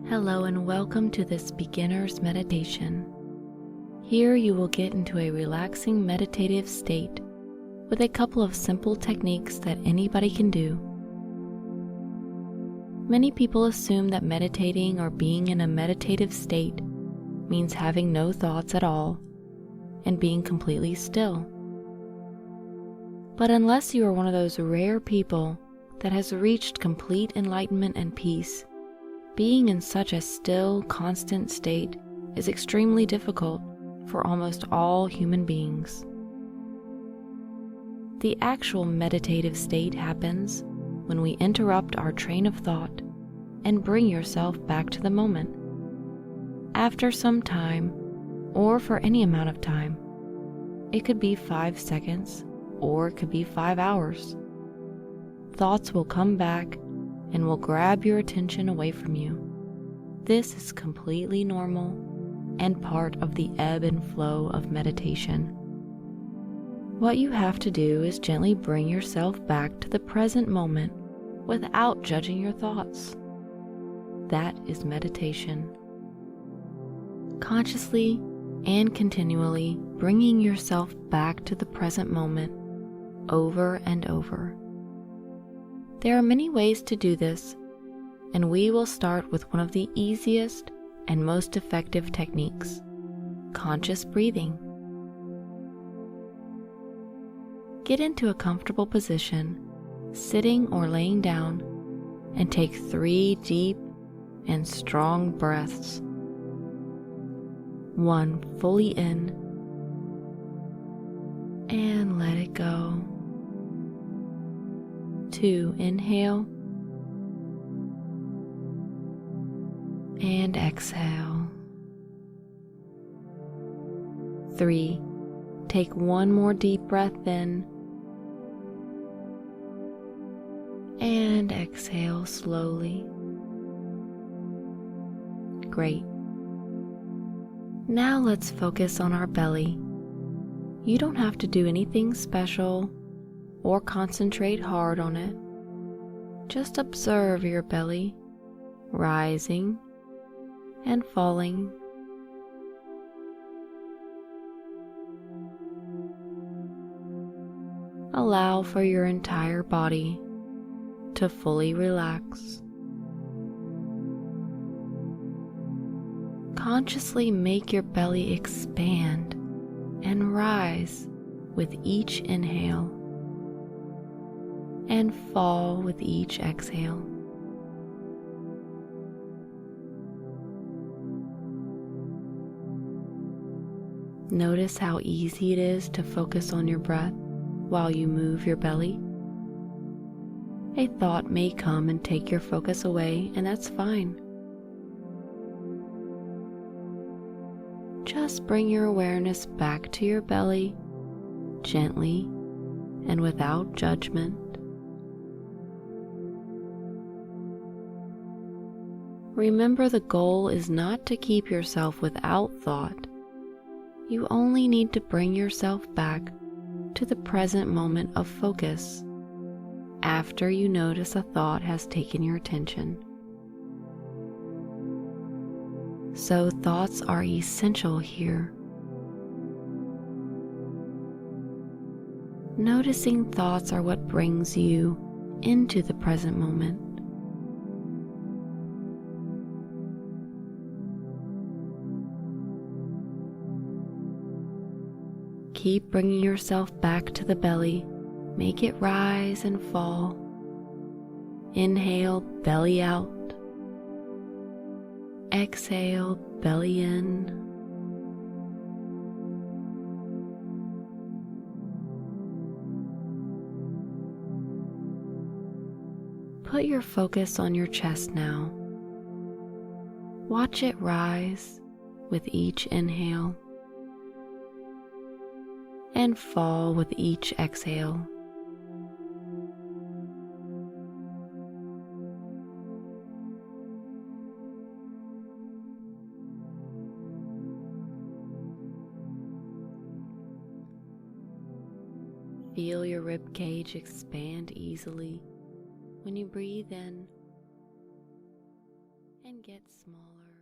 Hello and welcome to this beginner's meditation. Here you will get into a relaxing meditative state with a couple of simple techniques that anybody can do. Many people assume that meditating or being in a meditative state means having no thoughts at all and being completely still. But unless you are one of those rare people that has reached complete enlightenment and peace, being in such a still, constant state is extremely difficult for almost all human beings. The actual meditative state happens when we interrupt our train of thought and bring yourself back to the moment. After some time, or for any amount of time, it could be 5 seconds, or it could be 5 hours. Thoughts will come back and will grab your attention away from you. This is completely normal and part of the ebb and flow of meditation. What you have to do is gently bring yourself back to the present moment without judging your thoughts. That is meditation. Consciously and continually bringing yourself back to the present moment over and over. There are many ways to do this, and we will start with one of the easiest and most effective techniques, conscious breathing. Get into a comfortable position, sitting or laying down, and take 3 deep and strong breaths. 1 fully in, and let it go. 2 inhale, and exhale. 3 take 1 more deep breath in, and exhale slowly. Great. Now let's focus on our belly. You don't have to do anything special or concentrate hard on it. Just observe your belly rising and falling. Allow for your entire body to fully relax. Consciously make your belly expand and rise with each inhale and fall with each exhale. Notice how easy it is to focus on your breath while you move your belly. A thought may come and take your focus away, and that's fine. Just bring your awareness back to your belly, gently and without judgment. Remember, the goal is not to keep yourself without thought. You only need to bring yourself back to the present moment of focus after you notice a thought has taken your attention. So thoughts are essential here. Noticing thoughts are what brings you into the present moment. Keep bringing yourself back to the belly. Make it rise and fall. Inhale, belly out. Exhale, belly in. Put your focus on your chest now. Watch it rise with each inhale and fall with each exhale. Feel your rib cage expand easily when you breathe in and get smaller.